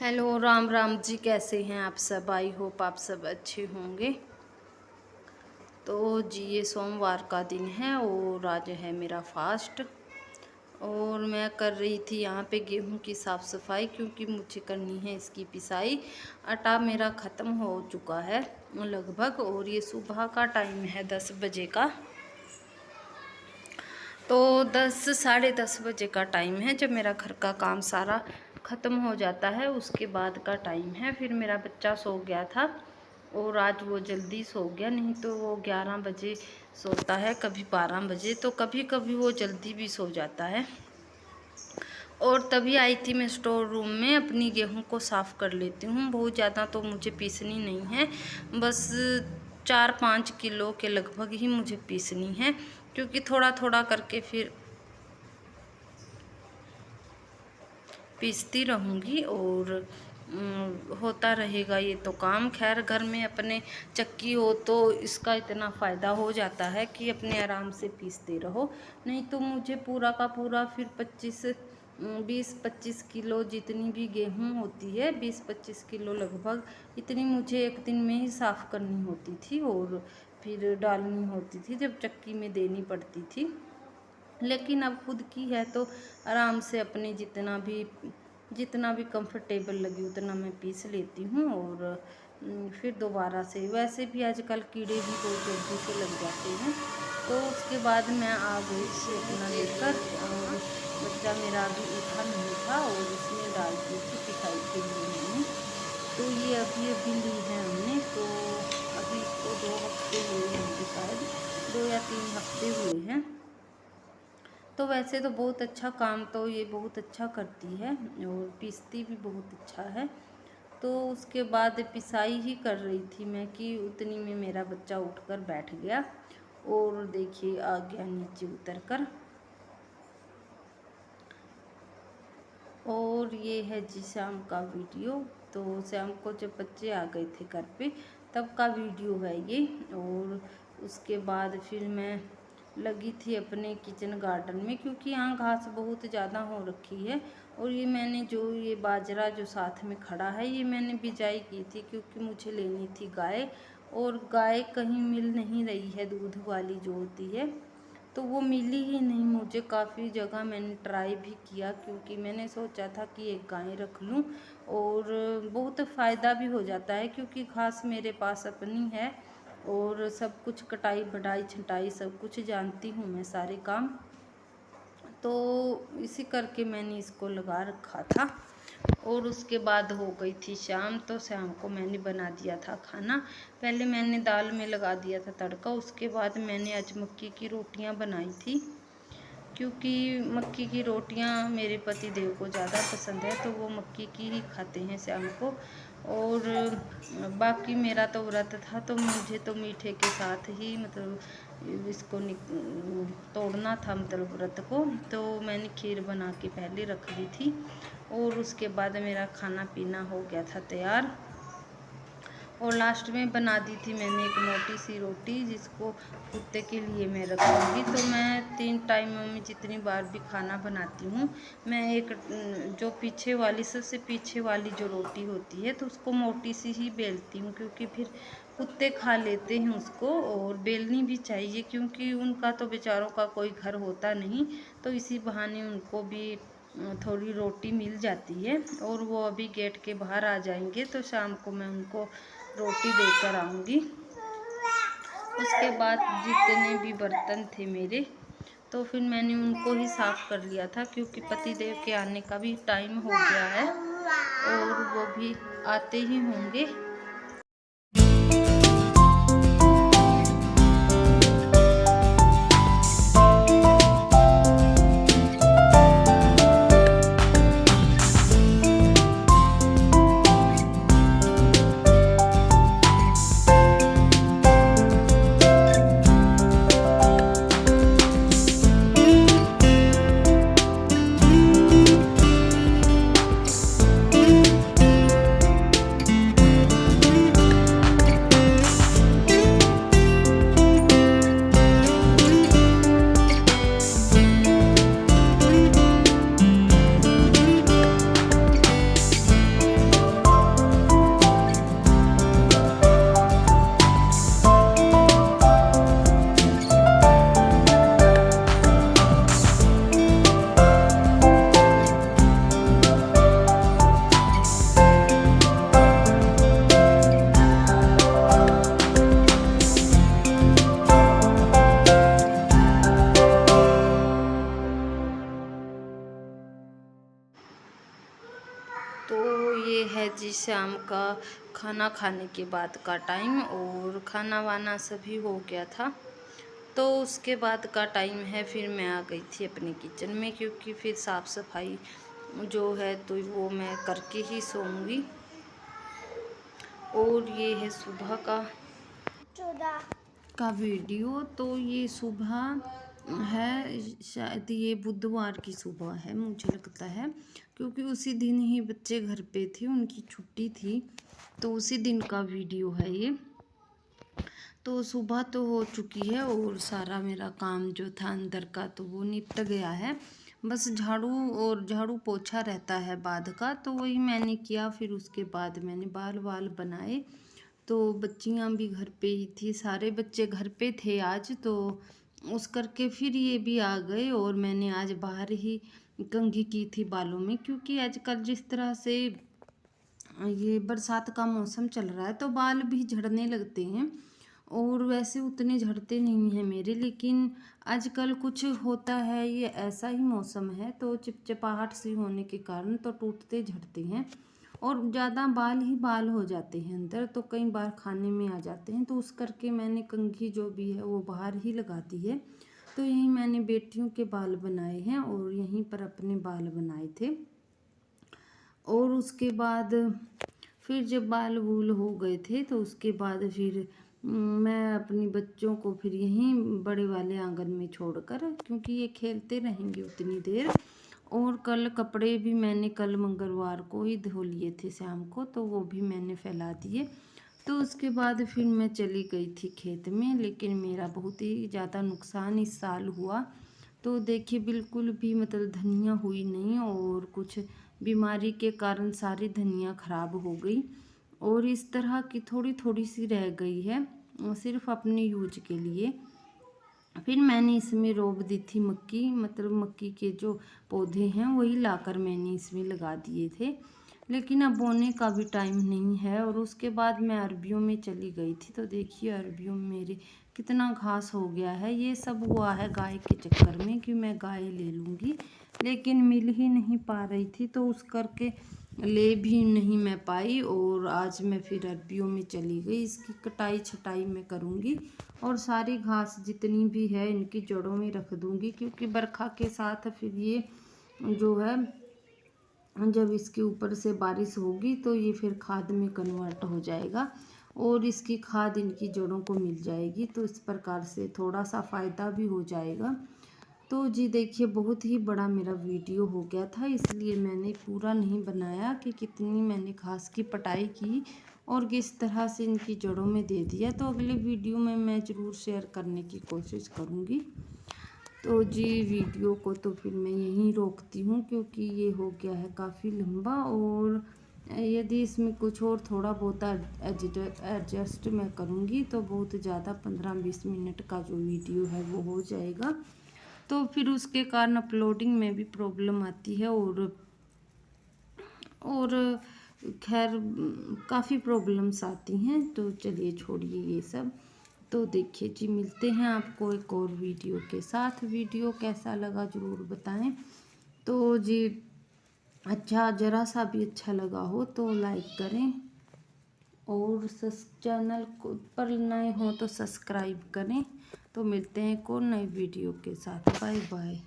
Hello Ram Ram ji, कैसे हैं आप सब। आई होप आप सब अच्छे होंगे। तो जी ये सोमवार का दिन है और आज है मेरा फास्ट। और मैं कर रही थी यहाँ पे गेहूं की साफ़ सफाई, क्योंकि मुझे करनी है इसकी पिसाई। आटा मेरा ख़त्म हो चुका है लगभग, और ये सुबह का टाइम है 10 बजे का। तो 10 साढ़े 10 बजे का टाइम है जब मेरा घर का काम सारा ख़त्म हो जाता है, उसके बाद का टाइम है। फिर मेरा बच्चा सो गया था और आज वो जल्दी सो गया, नहीं तो वो 11 बजे सोता है, कभी 12 बजे, तो कभी कभी वो जल्दी भी सो जाता है। और तभी आई थी मैं स्टोर रूम में, अपनी गेहूं को साफ़ कर लेती हूँ। बहुत ज़्यादा तो मुझे पीसनी नहीं है, बस 4-5 किलो के लगभग ही मुझे पीसनी है, क्योंकि थोड़ा थोड़ा करके फिर पीसती रहूँगी और होता रहेगा ये तो काम। खैर घर में अपने चक्की हो तो इसका इतना फ़ायदा हो जाता है कि अपने आराम से पीसते रहो। नहीं तो मुझे पूरा का पूरा फिर 20-25 किलो जितनी भी गेहूं होती है, 20-25 किलो लगभग, इतनी मुझे एक दिन में ही साफ़ करनी होती थी और फिर डालनी होती थी, जब चक्की में देनी पड़ती थी। लेकिन अब खुद की है तो आराम से अपने जितना भी कंफर्टेबल लगी उतना मैं पीस लेती हूँ। और फिर दोबारा से, वैसे भी आजकल कीड़े भी बहुत जल्दी से लग जाते हैं। तो उसके बाद मैं आ गई थी अपना लेकर, और बच्चा मेरा अभी उठा नहीं था और इसमें डाल दी थी पिसाई के लिए मैंने। तो ये अभी ली है हमने, तो अभी इसको 2 हफ्ते हुए हैं, शायद 2 या 3 हफ्ते हुए हैं। तो वैसे तो बहुत अच्छा काम तो ये बहुत अच्छा करती है और पीसती भी बहुत अच्छा है। तो उसके बाद पिसाई ही कर रही थी मैं कि उतनी में मेरा बच्चा उठकर बैठ गया और देखिए आ गया नीचे उतर कर। और ये है जी शाम का वीडियो। तो शाम को जब बच्चे आ गए थे घर पे तब का वीडियो है ये। और उसके बाद फिर मैं लगी थी अपने किचन गार्डन में, क्योंकि यहाँ घास बहुत ज़्यादा हो रखी है। और ये मैंने जो ये बाजरा जो साथ में खड़ा है, ये मैंने बिजाई की थी, क्योंकि मुझे लेनी थी गाय। और गाय कहीं मिल नहीं रही है, दूध वाली जो होती है, तो वो मिली ही नहीं मुझे। काफ़ी जगह मैंने ट्राई भी किया, क्योंकि मैंने सोचा था कि एक गाय रख लूँ और बहुत फ़ायदा भी हो जाता है, क्योंकि घास मेरे पास अपनी है और सब कुछ कटाई बढ़ाई छंटाई सब कुछ जानती हूँ मैं, सारे काम। तो इसी करके मैंने इसको लगा रखा था। और उसके बाद हो गई थी शाम, तो शाम को मैंने बना दिया था खाना। पहले मैंने दाल में लगा दिया था तड़का, उसके बाद मैंने आज मक्की की रोटियां बनाई थी, क्योंकि मक्की की रोटियां मेरे पति देव को ज़्यादा पसंद है, तो वो मक्की की ही खाते हैं शाम को। और बाकी मेरा तो व्रत था, तो मुझे तो मीठे के साथ ही मतलब इसको तोड़ना था, मतलब व्रत को। तो मैंने खीर बना के पहले रख दी थी और उसके बाद मेरा खाना पीना हो गया था तैयार। और लास्ट में बना दी थी मैंने एक मोटी सी रोटी, जिसको कुत्ते के लिए मैं रखूँगी। तो मैं 3 टाइमों में जितनी बार भी खाना बनाती हूँ, मैं एक जो पीछे वाली, सबसे पीछे वाली जो रोटी होती है, तो उसको मोटी सी ही बेलती हूँ, क्योंकि फिर कुत्ते खा लेते हैं उसको। और बेलनी भी चाहिए, क्योंकि उनका तो बेचारों का कोई घर होता नहीं, तो इसी बहाने उनको भी थोड़ी रोटी मिल जाती है। और वो अभी गेट के बाहर आ जाएंगे, तो शाम को मैं उनको रोटी देकर आऊँगी। उसके बाद जितने भी बर्तन थे मेरे, तो फिर मैंने उनको ही साफ़ कर लिया था, क्योंकि पति देव के आने का भी टाइम हो गया है और वो भी आते ही होंगे। तो ये है जी शाम का खाना खाने के बाद का टाइम, और खाना वाना सभी हो गया था। तो उसके बाद का टाइम है, फिर मैं आ गई थी अपने किचन में, क्योंकि फिर साफ़ सफाई जो है तो वो मैं करके ही सोऊंगी। और ये है सुबह का वीडियो। तो ये सुबह है, शायद ये बुधवार की सुबह है मुझे लगता है, क्योंकि उसी दिन ही बच्चे घर पे थे, उनकी छुट्टी थी, तो उसी दिन का वीडियो है ये। तो सुबह तो हो चुकी है और सारा मेरा काम जो था अंदर का तो वो निपट गया है। बस झाड़ू पोछा रहता है बाद का, तो वही मैंने किया। फिर उसके बाद मैंने बाल बनाए। तो बच्चियां भी घर पे ही थी, सारे बच्चे घर पे थे आज, तो उस करके फिर ये भी आ गए। और मैंने आज बाहर ही कंघी की थी बालों में, क्योंकि आजकल जिस तरह से ये बरसात का मौसम चल रहा है तो बाल भी झड़ने लगते हैं। और वैसे उतने झड़ते नहीं हैं मेरे, लेकिन आजकल कुछ होता है, ये ऐसा ही मौसम है, तो चिपचिपाहट सी होने के कारण तो टूटते झड़ते हैं और ज़्यादा बाल ही बाल हो जाते हैं अंदर, तो कई बार खाने में आ जाते हैं। तो उस करके मैंने कंघी जो भी है वो बाहर ही लगा दी है। तो यहीं मैंने बेटियों के बाल बनाए हैं और यहीं पर अपने बाल बनाए थे। और उसके बाद फिर जब बाल वूल हो गए थे तो उसके बाद फिर मैं अपनी बच्चों को फिर यहीं बड़े वाले आंगन में छोड़कर, क्योंकि ये खेलते रहेंगे उतनी देर। और कल कपड़े भी मैंने कल मंगलवार को ही धो लिए थे शाम को, तो वो भी मैंने फैला दिए। तो उसके बाद फिर मैं चली गई थी खेत में, लेकिन मेरा बहुत ही ज़्यादा नुकसान इस साल हुआ। तो देखिए बिल्कुल भी मतलब धनिया हुई नहीं, और कुछ बीमारी के कारण सारी धनिया ख़राब हो गई, और इस तरह की थोड़ी थोड़ी सी रह गई है सिर्फ अपने यूज के लिए। फिर मैंने इसमें रोप दी थी मक्की, मतलब मक्की के जो पौधे हैं वही लाकर मैंने इसमें लगा दिए थे, लेकिन अब बोने का भी टाइम नहीं है। और उसके बाद मैं अरबियों में चली गई थी, तो देखिए अरबियों में मेरे कितना घास हो गया है। ये सब हुआ है गाय के चक्कर में कि मैं गाय ले लूँगी, लेकिन मिल ही नहीं पा रही थी, तो उस करके ले भी नहीं मैं पाई। और आज मैं फिर अरबियों में चली गई, इसकी कटाई छटाई मैं करूँगी और सारी घास जितनी भी है इनकी जड़ों में रख दूँगी, क्योंकि बरखा के साथ फिर ये जो है जब इसके ऊपर से बारिश होगी तो ये फिर खाद में कन्वर्ट हो जाएगा और इसकी खाद इनकी जड़ों को मिल जाएगी, तो इस प्रकार से थोड़ा सा फ़ायदा भी हो जाएगा। तो जी देखिए बहुत ही बड़ा मेरा वीडियो हो गया था, इसलिए मैंने पूरा नहीं बनाया कि कितनी मैंने घास की पटाई की और किस तरह से इनकी जड़ों में दे दिया। तो अगले वीडियो में मैं ज़रूर शेयर करने की कोशिश करूँगी। तो जी वीडियो को तो फिर मैं यहीं रोकती हूँ, क्योंकि ये हो गया है काफ़ी लंबा, और यदि इसमें कुछ और थोड़ा बहुत एडजस्ट मैं करूँगी तो बहुत ज़्यादा 15-20 मिनट का जो वीडियो है वो हो जाएगा। तो फिर उसके कारण अपलोडिंग में भी प्रॉब्लम आती है, और खैर काफ़ी प्रॉब्लम्स आती हैं। तो चलिए छोड़िए ये सब। तो देखिए जी मिलते हैं आपको एक और वीडियो के साथ। वीडियो कैसा लगा ज़रूर बताएं। तो जी अच्छा ज़रा सा भी अच्छा लगा हो तो लाइक करें, और चैनल को पर नए हो तो सब्सक्राइब करें। तो मिलते हैं एक और नई वीडियो के साथ। Bye bye.